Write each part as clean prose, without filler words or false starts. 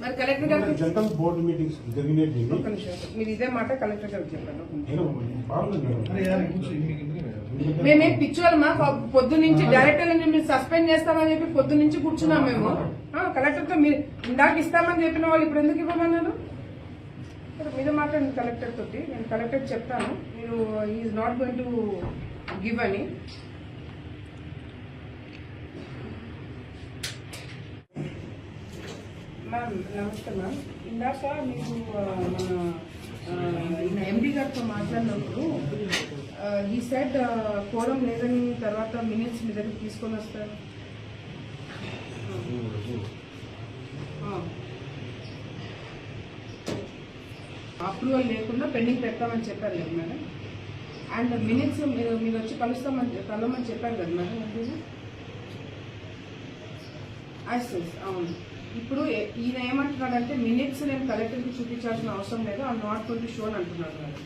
మరి కలెక్టర్ గారు general board meetings జరిగినట్టు మీరు ఇదే మాట కలెక్టర్ గారు చెప్పాను. మేమేం పిచ్చోళ్ళమా? పొద్దు నుంచి డైరెక్టర్లని మీరు సస్పెండ్ చేస్తామని చెప్పి పొద్దు నుంచి కూర్చున్నాం మేము. కలెక్టర్ తో మీరు ఇందాక ఇస్తామని చెప్పిన వాళ్ళు ఇప్పుడు ఎందుకు ఇవ్వమన్నారు? మీద మాట్లాడండి కలెక్టర్ తోటి. నేను కలెక్టర్ చెప్తాను, మీరు is not going to give అని. మ్యామ్ నమస్తే మ్యామ్. ఇందాక మీరు మన ఎండి గారితో మాట్లాడినప్పుడు ఈ సెట్ కోరం లేదని తర్వాత మినిట్స్ మీ దగ్గర తీసుకొని వస్తారు. అప్రూవల్ లేకుండా పెండింగ్ పెడతామని చెప్పారు కదా మేడం. అండ్ మినిట్స్ మీరు వచ్చి కలవమని చెప్పారు కదా మేడం. అవును. ఇప్పుడు ఈయన ఏమంటున్నాడంటే మినిట్స్ నేను కలెక్టర్కి చూపించాల్సిన అవసరం లేదు, I not going to show అని అంటున్నాడు మేడం.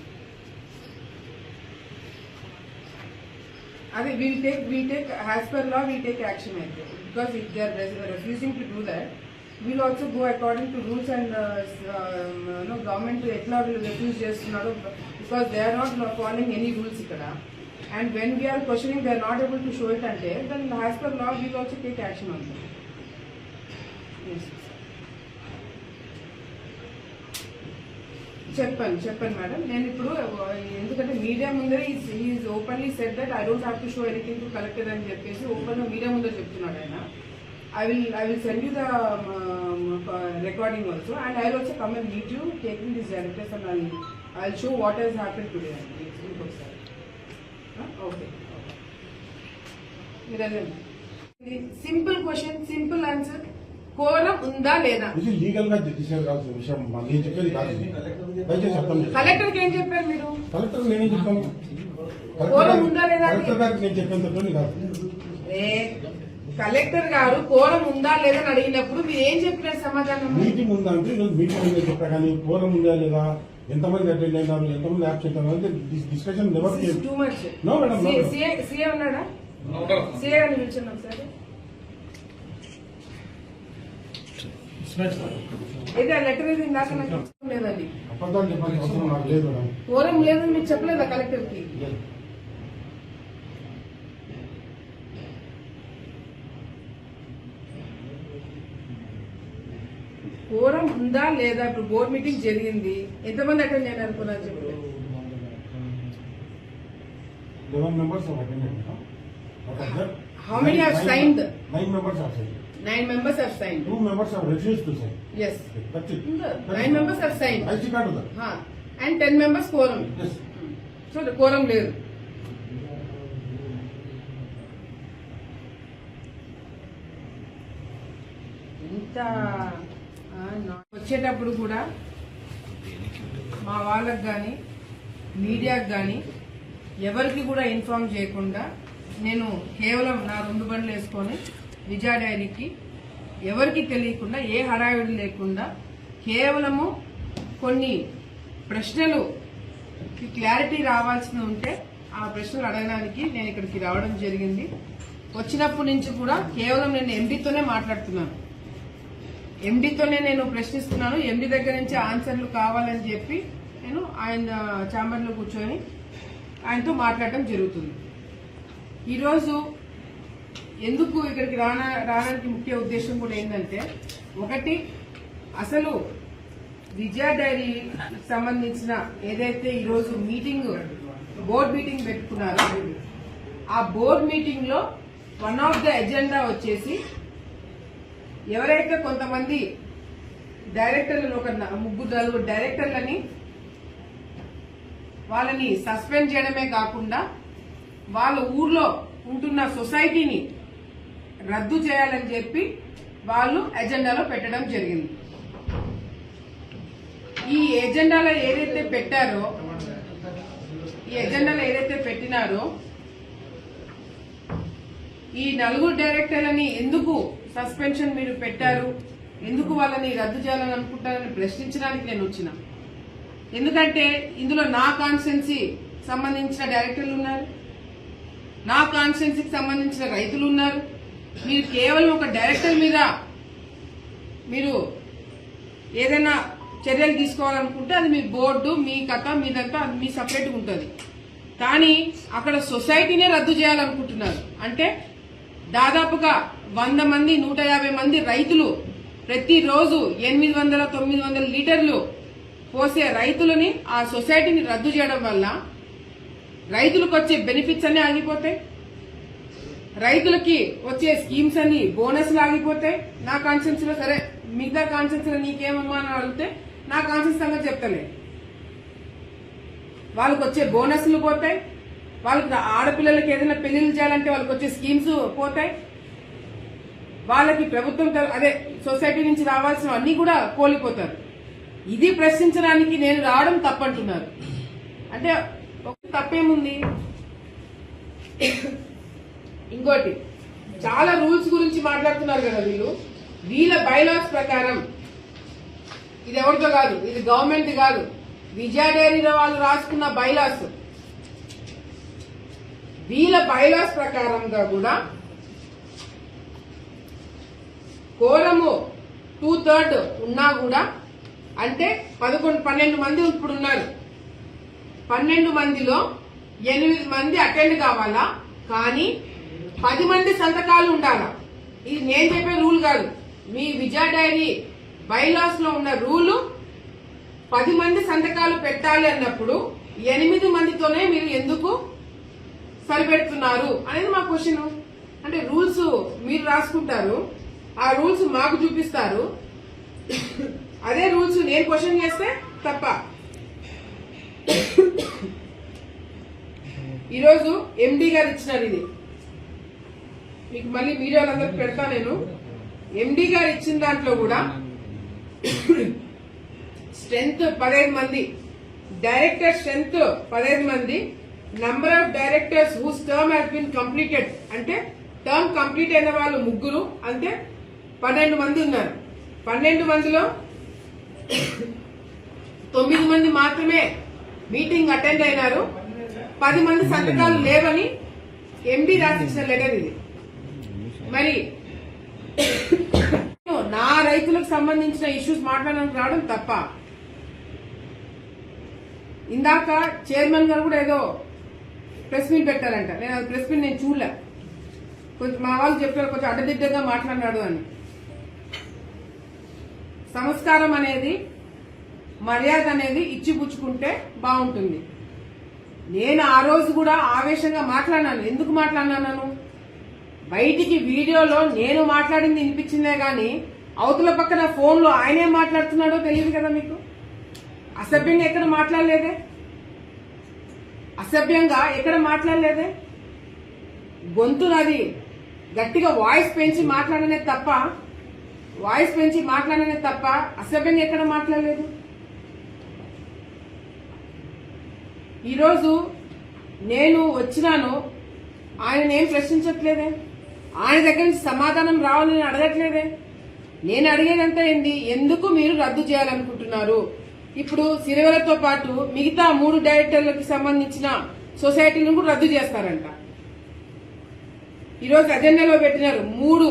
అదే we'll take as per law we'll take action అయితే, because if they are refusing to do that we'll also go according to rules and government ఎట్లా వీళ్ళు రిఫ్యూజ్ చేస్తున్నారు, because they are not following any rules ఇక్కడ. And when we're questioning they are not able to show it అంటే then as per law we'll also take action on that. చెప్పండి madam. నేను ఇప్పుడు ఎందుకంటే media ముందరే is openly said that I don't have to show anything to collector అని చెప్పేసి open గా media ముందర చెప్తున్నాడు ఆయన. I will send you the recording also, and I will also come and meet you taking this directors, and I'll show what has happened today. Okay. Simple question, simple answer. Quorum ఉందా లేదా? ఇది legal గా decide కావాల్సిన విషయం. నేను చెప్పేది కాదు. Collector కి ఏం చెప్పారు మీరు? కలెక్టర్ నేనేం చెప్తాను? కోరం ఉందా లేదా? కలెక్టర్ గారికి నేను చెప్పేందుకు కాదు. కలెక్టర్ గారు కోరం ఉందా లేదా అని అడిగినప్పుడు మీరు ఏం చెప్పినారు సమాధానం? మీటింగ్ ఉందా అంటే మీటింగ్ చెప్పా, కానీ కోరం ఉందా లేదా, ఎంతమంది అటెండ్ అయినారు, ఎంతమంది యాబ్సెంట్ అన్నారు discussion never too much. No madam. CA ఉన్నాడా? సీఏ గారిని పిలిచాను ఒకసారి. అయితే ఆ లెటర్ ఇది ఇందాక నాకు లేదండి. అబద్ధాలు చెప్పాల్సిన అవసరం నాకు లేదు మేడం. కోరం లేదని మీరు చెప్పలేదా కలెక్టర్ కి? కోరం ఉందా లేదా? ఇప్పుడు బోర్డ్ మీటింగ్ జరిగింది, ఎంతమంది అటెండ్ అయినారు అనుకున్నారు చెప్పండి. 11 members have attended. How many have signed? 9 members have signed. 9 members have signed. 2 members have refused to sign. Yes. That's it. 9 members have signed. I see that. And 10 members quorum. Yes. So the quorum లేదు. ఇంత వచ్చేటప్పుడు కూడా మా వాళ్ళకి కానీ మీడియాకి కానీ ఎవరికి కూడా ఇన్ఫార్మ్ చేయకుండా నేను కేవలం నా 2 బండ్లు వేసుకొని విజయ డైరీకి ఎవరికి తెలియకుండా ఏ హడావిడి లేకుండా కేవలము కొన్ని ప్రశ్నలు క్లారిటీ రావాల్సి ఉంటే ఆ ప్రశ్నలు అడగడానికి నేను ఇక్కడికి రావడం జరిగింది. వచ్చినప్పటి నుంచి కూడా కేవలం నేను ఎండీతోనే మాట్లాడుతున్నాను, ఎండీతోనే నేను ప్రశ్నిస్తున్నాను. ఎండీ దగ్గర నుంచి ఆన్సర్లు కావాలని చెప్పి నేను ఆయన ఛాంబర్లో కూర్చొని ఆయనతో మాట్లాడటం జరుగుతుంది. ఈరోజు ఎందుకు ఇక్కడికి రావడానికి ముఖ్య ఉద్దేశం కూడా ఏంటంటే, ఒకటి అసలు విజయ డైరీ సంబంధించిన ఏదైతే ఈరోజు మీటింగ్ బోర్డ్ మీటింగ్ పెట్టుకున్నారో ఆ బోర్డ్ మీటింగ్ లో వన్ ఆఫ్ ద ఎజెండా వచ్చేసి ఎవరైతే కొంతమంది డైరెక్టర్లను ఒక 3-4 డైరెక్టర్లని వాళ్ళని సస్పెండ్ చేయడమే కాకుండా వాళ్ళ ఊర్లో ఉంటున్న సొసైటీని రద్దు చేయాలని చెప్పి వాళ్ళు ఎజెండాలో పెట్టడం జరిగింది. ఈ ఎజెండాలో ఏదైతే పెట్టినారో ఈ 4 డైరెక్టర్లని ఎందుకు సస్పెన్షన్ మీరు పెట్టారు, ఎందుకు వాళ్ళని రద్దు చేయాలని అనుకుంటారని ప్రశ్నించడానికి నేను వచ్చిన. ఎందుకంటే ఇందులో నా కాన్స్టిట్యున్సీ సంబంధించిన డైరెక్టర్లు ఉన్నారు, నా కాన్స్టిట్యున్సీకి సంబంధించిన రైతులు ఉన్నారు, మీరు కేవలం ఒక డైరెక్టర్ మీద మీరు ఏదైనా చర్యలు తీసుకోవాలనుకుంటే అది మీ బోర్డు, మీ కథ, మీదంతా అది మీ సపరేట్గా ఉంటుంది. కానీ అక్కడ సొసైటీనే రద్దు చేయాలనుకుంటున్నారు. అంటే దాదాపుగా 100 మంది 150 మంది రైతులు ప్రతిరోజు 800-900 లీటర్లు పోసే రైతులని ఆ సొసైటీని రద్దు చేయడం వల్ల రైతులకు వచ్చే బెనిఫిట్స్ అన్ని ఆగిపోతాయి, రైతులకి వచ్చే స్కీమ్స్ అన్ని బోనస్లు ఆగిపోతాయి. నా కాన్షియన్స్ లో సరే, మిగతా కాన్షియన్స్ లో నీకేమమ్మా అని అడిగితే నా కాన్షియన్స్ సంగతి చెప్తలే. వాళ్ళకి వచ్చే బోనస్లు పోతాయి, వాళ్ళకి ఆడపిల్లలకి ఏదైనా పెళ్లిళ్ళు చేయాలంటే వాళ్ళకి వచ్చే స్కీమ్స్ పోతాయి, వాళ్ళకి ప్రభుత్వం అదే సొసైటీ నుంచి రావాల్సిన అన్ని కూడా కోల్పోతారు. ఇది ప్రశ్నించడానికి నేను రావడం తప్పంటున్నారు. అంటే ఒక తప్పేముంది? ఇంకోటి, చాలా రూల్స్ గురించి మాట్లాడుతున్నారు కదా వీళ్ళు. వీళ్ళ బైలాస్ ప్రకారం, ఇది ఎవరితో కాదు, ఇది గవర్నమెంట్ కాదు, విజయ డైరీలో వాళ్ళు రాసుకున్న బైలాస్. వీళ్ళ బైలాస్ ప్రకారంగా కూడా కోరము 2/3 ఉన్నా కూడా, అంటే 12 మంది ఇప్పుడు ఉన్నారు, 12 మందిలో 8 మంది అటెండ్ కావాలా, కానీ 10 మంది సంతకాలు ఉండాలా. ఇది నేను చెప్పే రూల్ కాదు, మీ విజయ డైరీ బైలాస్ లో ఉన్న రూలు 10 మంది సంతకాలు పెట్టాలి అన్నప్పుడు 8 మందితోనే మీరు ఎందుకు సరిపెడుతున్నారు అనేది మా క్వశ్చన్. అంటే రూల్స్ మీరు రాసుకుంటారు, ఆ రూల్స్ మాకు చూపిస్తారు, అదే రూల్స్ నేను క్వశ్చన్ చేస్తే తప్ప. ఈరోజు ఎండి గారు ఇచ్చినారు, ఇది మీకు మళ్ళీ వీడియోలందరికి పెడతా నేను. ఎండి గారు ఇచ్చిన దాంట్లో కూడా స్ట్రెంత్ 15 మంది, డైరెక్టర్ స్ట్రెంత్ 15 మంది, number of directors whose term has been completed, అంటే టర్మ్ కంప్లీట్ అయిన వాళ్ళు 3, అంటే 12 మంది ఉన్నారు. 12 మందిలో 9 మంది మాత్రమే మీటింగ్ అటెండ్ అయినారు, 10 మంది సంతకాలు లేవని ఎండి రాసిచ్చిన లెటర్ ఇది. మరి నా రైతులకు సంబంధించిన ఇష్యూస్ మాట్లాడడానికి రావడం తప్ప. ఇందాక చైర్మన్ గారు కూడా ఏదో ప్రెస్ మీట్ పెట్టారంట, నేను అది ప్రెస్ మీట్ నేను చూడలే. కొంచెం మా వాళ్ళు చెప్పారు కొంచెం అడ్డదిడ్డగా మాట్లాడినాడు అని. సంస్కారం అనేది, మర్యాద అనేది ఇచ్చిపుచ్చుకుంటే బాగుంటుంది. నేను ఆ రోజు కూడా ఆవేశంగా మాట్లాడినాను. ఎందుకు మాట్లాడినాను? బయటికి వీడియోలో నేను మాట్లాడింది వినిపించిందే గాని అవతల పక్కన ఫోన్ లో ఆయనేం మాట్లాడుతున్నాడో తెలియదు కదా మీకు. అసభ్యంగా ఎక్కడ మాట్లాడలేదే, అసభ్యంగా ఎక్కడ మాట్లాడలేదే. గొంతు నాది గట్టిగా వాయిస్ పెంచి మాట్లాడనే తప్ప అసభ్యంగా ఎక్కడ మాట్లాడలేదు. ఈరోజు నేను వచ్చినాను, ఆయన ఏం ప్రశ్నించట్లేదే, ఆయన దగ్గర నుంచి సమాధానం రావాలని అడగట్లేదే. నేను అడిగేదంతా ఏంది, ఎందుకు మీరు రద్దు చేయాలనుకుంటున్నారు? ఇప్పుడు సిరివెలతో పాటు మిగతా 3 డైరెక్టర్లకు సంబంధించిన సొసైటీలను కూడా రద్దు చేస్తారంట. ఈరోజు అజెండాలో పెట్టినారు 3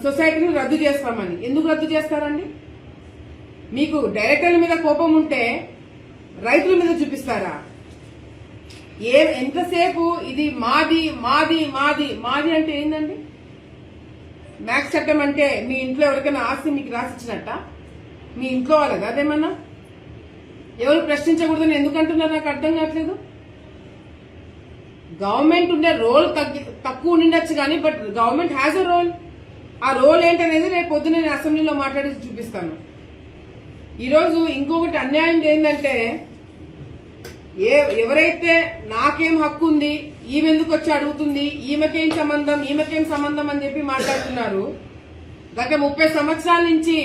సొసైటీలను రద్దు చేస్తామని. ఎందుకు రద్దు చేస్తారండి? మీకు డైరెక్టర్ల మీద కోపం ఉంటే రైతుల మీద చూపిస్తారా? ఎంతసేపు ఇది మాది మాది మాది మాది అంటే ఏందండి? మ్యాక్స్ చట్టం అంటే మీ ఇంట్లో ఎవరికైనా ఆస్తి మీకు రాసిచ్చినట్ట? మీ ఇంట్లో వాళ్ళది అదేమన్నా? ఎవరు ప్రశ్నించకూడదని ఎందుకు అంటున్నారు నాకు అర్థం కావట్లేదు. గవర్నమెంట్ ఉండే రోల్ తక్కువ ఉండిండొచ్చు కానీ, but government has a role. ఆ రోల్ ఏంటనేది రేపు పొద్దున నేను అసెంబ్లీలో మాట్లాడి చూపిస్తాను. ఈరోజు ఇంకొకటి అన్యాయం ఏంటంటే, ఎవరైతే నాకేం హక్కు ఉంది, ఈమెందుకు వచ్చి అడుగుతుంది, ఈమెకేం సంబంధం అని చెప్పి మాట్లాడుతున్నారు. గత 30 సంవత్సరాల నుంచి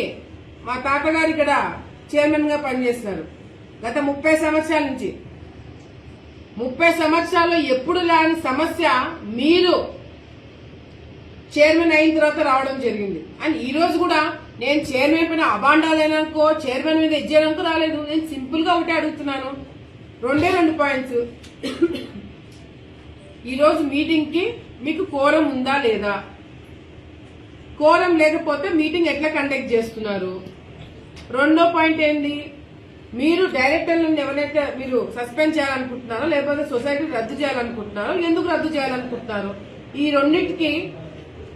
మా తాతగారు ఇక్కడ చైర్మన్ గా పనిచేస్తున్నారు. గత 30 సంవత్సరాల నుంచి 30 సంవత్సరాల్లో ఎప్పుడు లేని సమస్య మీరు చైర్మన్ అయిన తర్వాత రావడం జరిగింది. అండ్ ఈ రోజు కూడా నేను చైర్మన్ పైన అబాండాలేననుకో, చైర్మన్ మీద ఇచ్చేయడానికి రాలేదు. నేను సింపుల్ గా ఒకటే అడుగుతున్నాను, 2 పాయింట్స్. ఈ రోజు మీటింగ్ కి మీకు కోరం ఉందా లేదా, కోరం లేకపోతే మీటింగ్ ఎట్లా కండక్ట్ చేస్తున్నారు. రెండో పాయింట్ ఏంది, మీరు డైరెక్టర్లను ఎవరైతే మీరు సస్పెండ్ చేయాలనుకుంటున్నారో లేకపోతే సొసైటీ రద్దు చేయాలనుకుంటున్నారో, ఎందుకు రద్దు చేయాలనుకుంటున్నారు. ఈ రెండింటికి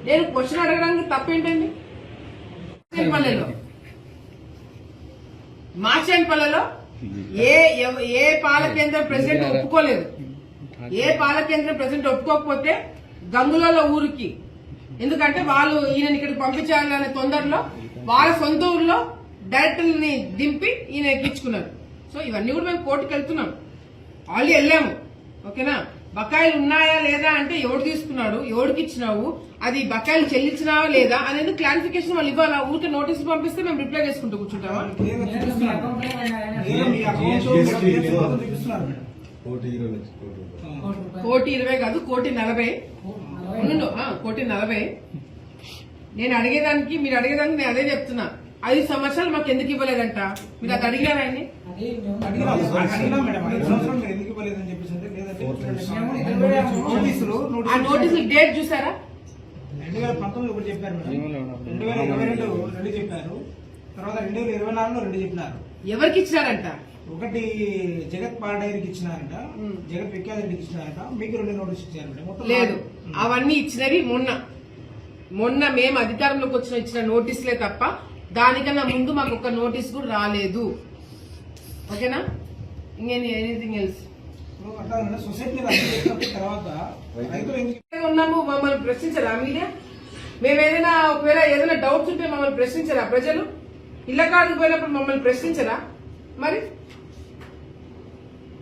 నేను క్వశ్చన్ అడగడానికి తప్పేంటండి. మార్చేపల్లిలో ఏ పాలకేంద్రం ప్రెసిడెంట్ ఒప్పుకోలేదు. ఏ పాలకేంద్రం ప్రెసిడెంట్ ఒప్పుకోకపోతే గంగులలో ఊరికి, ఎందుకంటే వాళ్ళు ఈయన ఇక్కడికి పంపించాలనే తొందరలో వాళ్ళ సొంత ఊర్లో డైరెక్టర్ని దింపి ఈయన ఎక్కించుకున్నారు. సో ఇవన్నీ కూడా మేము కోర్టుకు వెళ్తున్నాం, ఆల్రెడీ వెళ్ళాము. ఓకేనా, బకాయిలు ఉన్నాయా లేదా అంటే ఎవడు తీసుకున్నాడు, ఎవడికి ఇచ్చినావు, అది బకాయిలు చెల్లించినావా లేదా అనేది క్లారిఫికేషన్ వాళ్ళు ఇవ్వాలా. ఊరికే నోటీసులు పంపిస్తే మేము రిప్లై చేసుకుంటూ కూర్చుంటామా. ₹1,20,00,000 కాదు, ₹1,40,00,000. ₹1,40,00,000. నేను అడిగేదానికి మీరు అడిగేదానికి నేను అదే చెప్తున్నా. 5 సంవత్సరాలు మాకు ఎందుకు ఇవ్వలేదంట, మీరు అది అడిగారా ఆయన్ని? ఆ నోటీసులు డేట్ చూసారా? 2019 ఒకటి చెప్పారు మేడం, 2022 రెండు చెప్పారు, తర్వాత 2024లో రెండు చెప్పినారు. ఎవరికి ఇచ్చినారంట? ఒకటి జగత్ పాడైరికి ఇచ్చినారంట, జగత్ విఖ్యాతికి ఇచ్చినారంట, మీకు 2 నోటీస్ ఇచ్చారంట. లేదు, అవన్నీ ఇచ్చినవి మొన్న మేము అధికారంలోకి ఇచ్చిన నోటీసులే తప్ప దానికన్నా ముందు మాకు ఒక నోటీస్ కూడా రాలేదు. ఓకేనా, ఎనీథింగ్ ఎల్స్ సొసైటీ తర్వాత ఉన్నాము. మమ్మల్ని ప్రశ్నించరా మీడియా? మేము ఒకవేళ ఏదైనా డౌట్స్ ఉంటే మమ్మల్ని ప్రశ్నించరా ప్రజలు? ఇళ్ల కాడికి పోయినప్పుడు మమ్మల్ని ప్రశ్నించరా? మరి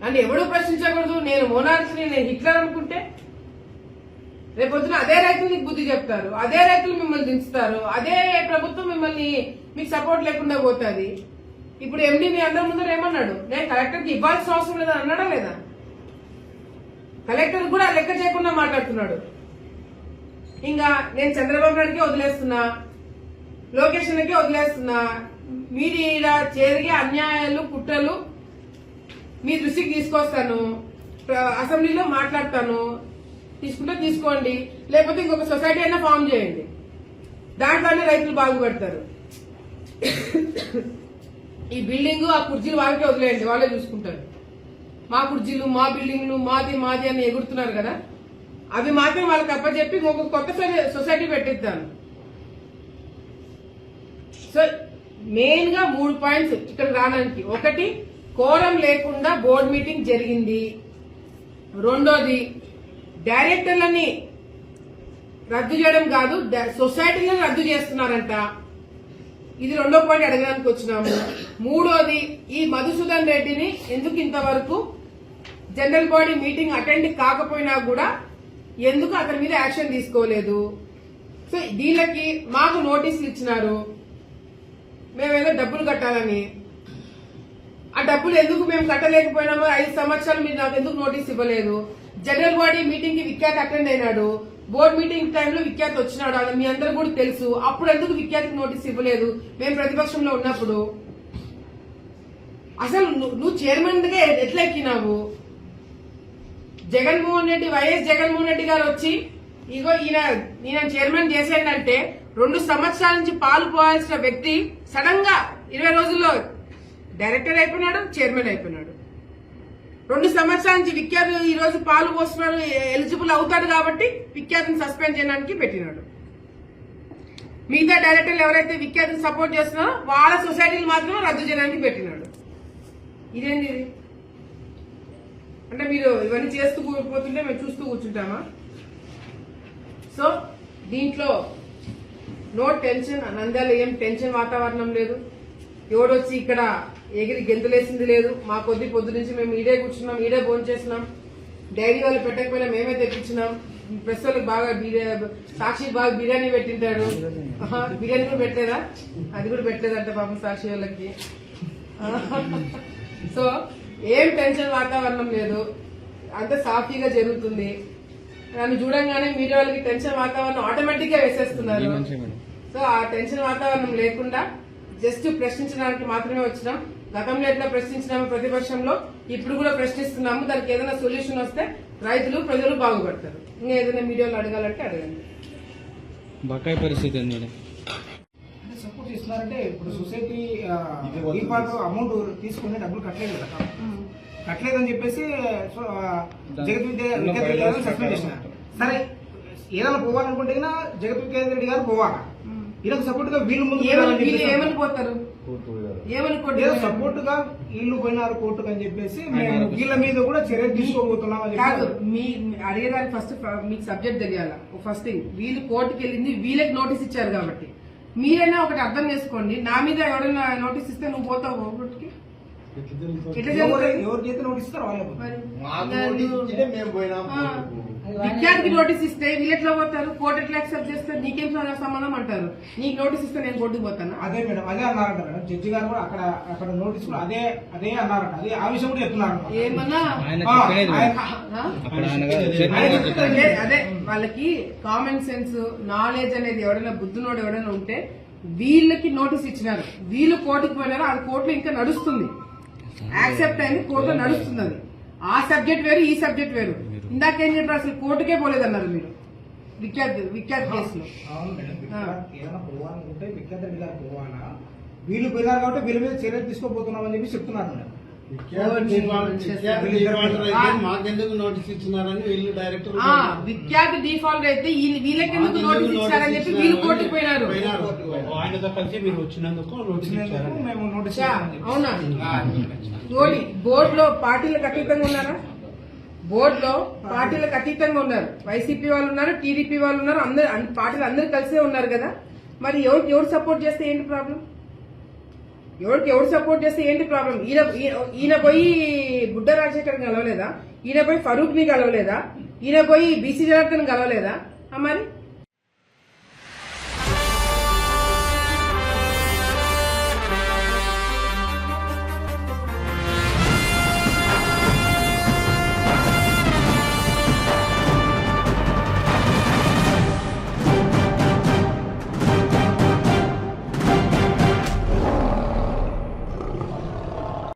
నన్ను ఎవడూ ప్రశ్నించకూడదు. నేను మోనార్క్ని, నేను హిట్లర్ అనుకుంటే రేపొద్దున అదే రైతులు నీకు బుద్ధి చెప్తారు, అదే రైతులు మిమ్మల్ని దించుతారు, అదే ప్రభుత్వం మిమ్మల్ని మీకు సపోర్ట్ లేకుండా పోతుంది. ఇప్పుడు ఎండీ మీ అందరి ముందర ఏమన్నాడు, నేను కలెక్టర్కి ఇవ్వాల్సిన అవసరం లేదని అన్నాడా లేదా? కలెక్టర్ కూడా లెక్క చేయకుండా మాట్లాడుతున్నాడు. ఇంకా నేను చంద్రబాబు నాయుడికి వదిలేస్తున్నా, లోకేషన్కి వదిలేస్తున్నా, మీడియా జరిగే అన్యాయాలు కుట్రలు మీ దృష్టికి తీసుకొస్తాను, అసెంబ్లీలో మాట్లాడతాను, తీసుకుంటే తీసుకోండి, లేకపోతే ఇంకొక సొసైటీ అయినా ఫామ్ చేయండి, దాంట్లోనే రైతులు బాగుపడతారు. ఈ బిల్డింగ్ ఆ కుర్చీలు వాళ్ళకే వదిలేయండి, వాళ్ళే చూసుకుంటారు. మా కుర్చీలు, మా బిల్డింగ్లు, మాది మాది అని ఎగురుతున్నారు కదా, అవి మాత్రం వాళ్ళకి అప్పచెప్పి ఇంకొక కొత్త సొసైటీ పెట్టిద్దాను. సో మెయిన్ గా 3 పాయింట్స్ ఇక్కడ రావడానికి. ఒకటి, కోరం లేకుండా బోర్డు మీటింగ్ జరిగింది. రెండోది, డైరెక్టర్లని రద్దు చేయడం కాదు, సొసైటీలను రద్దు చేస్తున్నారంట. ఇది రెండో పాయింట్ అడగడానికి వచ్చినాము. మూడోది, ఈ మధుసూదన్ రెడ్డిని ఎందుకు ఇంతవరకు జనరల్ బాడీ మీటింగ్ అటెండ్ కాకపోయినా కూడా ఎందుకు అతని మీద యాక్షన్ తీసుకోలేదు. సో దీనికి మాకు నోటీసులు ఇచ్చినారు, మేమేదో డబ్బులు కట్టాలని. ఆ డబ్బులు ఎందుకు మేము కట్టలేకపోయినామో, 5 సంవత్సరాలు మీరు నాకు ఎందుకు నోటీస్ ఇవ్వలేదు. జనరల్ బాడీ మీటింగ్ కి విఖ్యాత్ అటెండ్ అయినాడు, బోర్డు మీటింగ్ టైంలో విఖ్యాత్ వచ్చినాడు, అది మీ అందరూ కూడా తెలుసు. అప్పుడు ఎందుకు విఖ్యాతికి నోటీస్ ఇవ్వలేదు మేము ప్రతిపక్షంలో ఉన్నప్పుడు? అసలు నువ్వు చైర్మన్ గా ఎట్లా ఎక్కినావు? వైఎస్ జగన్మోహన్ రెడ్డి గారు వచ్చి ఇగో ఈయన చైర్మన్ చేసేటంటే 2 సంవత్సరాల నుంచి పాలు పోవాల్సిన వ్యక్తి సడన్ గా 20 రోజుల్లో డైరెక్టర్ అయిపోయినాడు, చైర్మన్ అయిపోయినాడు. 2 సంవత్సరాల నుంచి విఖ్యాత్ ఈ రోజు పాలు పోస్తున్నాడు, ఎలిజిబుల్ అవుతాడు కాబట్టి విఖ్యాత్ని సస్పెండ్ చేయడానికి పెట్టినాడు. మిగతా డైరెక్టర్లు ఎవరైతే విఖ్యాత్ని సపోర్ట్ చేస్తున్నారో వాళ్ళ సొసైటీలు మాత్రమే రద్దు చేయడానికి పెట్టినాడు. ఇదేంటి ఇది? అంటే మీరు ఇవన్నీ చేస్తూ పోతుంటే మేము చూస్తూ కూర్చుంటామా? సో దీంట్లో నో టెన్షన్, నంద్యాల ఏం టెన్షన్ వాతావరణం లేదు. ఎవడొచ్చి ఇక్కడ ఎగిరి గెంతులేసింది లేదు. మా పొద్దు నుంచి మేము ఈడే కూర్చున్నాం, ఈడే భోజనం చేస్తున్నాం. డైరీ వాళ్ళు పెట్టకపోయినా మేమే తెప్పించినాం. ప్రెస్ వాళ్ళకి బాగా సాక్షి బాగా బిర్యానీ పెట్టింటాడు. బిర్యానీ కూడా పెట్టలేదా? అది కూడా పెట్టలేదంట పాపం సాక్షి వాళ్ళకి. సో ఏం టెన్షన్ వాతావరణం లేదు, అంత సాఫీగా జరుగుతుంది. నన్ను చూడంగానే మీడియా వాళ్ళకి టెన్షన్ వాతావరణం ఆటోమేటిక్ గా వేసేస్తున్నారు. సో ఆ టెన్షన్ వాతావరణం లేకుండా జస్ట్ ప్రశ్నించడానికి మాత్రమే వచ్చినాం. గతంలో ఎట్లా ప్రశ్నించినాము ప్రతిపక్షంలో, ఇప్పుడు కూడా ప్రశ్నిస్తున్నాము. దానికి ఏదైనా సొల్యూషన్ వస్తే రైతులు ప్రజలు బాగుపడతారు. ఇంకా ఏదైనా మీడియాలో అడగాలంటే అడగండి. బకాయి పరిస్థితి ఏంది మేడం? అంటే సపోర్ట్ చేస్తున్నారంటే ఇప్పుడు సొసైటీ దీపాలు అమౌంట్ తీసుకుని డబ్బులు కట్టలేదు కదా, కట్టలేదని చెప్పేసి జగత్ విద్యార్థి సస్పెండ్ చేసినారు. సరే ఏదైనా పోవాలనుకుంటే జగత్ విద్యార్థి గారు పోవాలా, వీళ్ళకి సపోర్ట్ గా వీళ్ళు ముందు ఏమని పోతారు, ఏమని సపోర్ట్ గా వీళ్ళు పోయినారు కోర్టుకు అని చెప్పేసి మేము వీళ్ళ మీద కూడా చర్యలు తీసుకోబోతున్నాం అని కాదు. మీ అడిగేదానికి ఫస్ట్ మీకు సబ్జెక్ట్ తెలియాలా. ఫస్ట్ థింగ్, వీళ్ళు కోర్టుకి వెళ్ళింది వీళ్ళకి నోటీస్ ఇచ్చారు కాబట్టి మీరైనా ఒకటి అర్థం చేసుకోండి. నా మీద ఎవరైనా నోటీస్ ఇస్తే నువ్వు పోతావు కోర్టుకి? ఎట్లా జరుగుతుంది? ఎవరికైతే నోటీస్ ఇస్తారో వాళ్ళే విద్యార్థికి నోటీస్ ఇస్తే వీళ్ళు ఎట్లా పోతారు? కోర్టు ఎట్లా యాక్సెప్ట్ చేస్తారు? నీకేం సంబంధం అంటారు? నీకు నోటీస్ ఇస్తే నేను కోర్టుకు పోతాను? అదే మేడం, అదే అన్నారంట మేడం. జడ్జి గారు కూడా అక్కడ నోటీస్ కూడా అదే అన్నారంట. అదే ఆ విషయం కూడా చెప్తున్నారు ఏమన్నా. అదే వాళ్ళకి కామన్ సెన్స్ నాలెడ్జ్ అనేది ఎవడైనా బుద్ధినోడు ఎవడైనా ఉంటే వీళ్ళకి నోటీస్ ఇచ్చినారు, వీళ్ళు కోర్టుకు పోయినారు, అది కోర్టులో ఇంకా నడుస్తుంది, యాక్సెప్ట్ అయింది, కోర్టులో నడుస్తుంది. అది ఆ సబ్జెక్ట్ వేరు, ఈ సబ్జెక్ట్ వేరు. ఇందాకేం చెప్పారు, అసలు కోర్టుకే పోలేదన్నారు మీరు విఖ్యాత్ కేసులో. అవును మేడం, ఏదైనా పోవాలనుకుంటే విఖ్యాత్ రెడ్డి గారు పోవాలా, వీళ్ళు పోయినారు కాబట్టి వీళ్ళ మీద చర్యలు తీసుకోబోతున్నాం అని చెప్పి చెప్తున్నారు మేడం. మాకెందుకు నోటీస్ ఇచ్చినారని వీళ్ళు డైరెక్టర్ విఖ్యాత్ డిఫాల్ట్ అయితే వీళ్ళకి ఎందుకు నోటీస్ ఇచ్చారని చెప్పి వీళ్ళు కోర్టుకు పోయినారు. ఆయనతో కలిసి మీరు వచ్చినందుకు నోటీస్ ఇచ్చారు. మేము నోటీస్ అవునా? బోర్డులో పార్టీలకు అతీతంగా ఉన్నారా? బోర్డులో పార్టీలకు అతీతంగా ఉన్నారు. వైసీపీ వాళ్ళు ఉన్నారు, టీడీపీ వాళ్ళు ఉన్నారు, అందరు పార్టీలు అందరు కలిసే ఉన్నారు కదా. మరి ఎవరు సపోర్ట్ చేస్తే ఏంటి ప్రాబ్లం? ఎవరు సపోర్ట్ చేస్తే ఏంటి ప్రాబ్లం? ఈయన పోయి గుడ్డ రాజశేఖర్ కలవలేదా? ఈయన పోయి ఫరూక్ ని కలవలేదా? ఈయన పోయి బీసీ జనార్దన్ కలవలేదా? మరి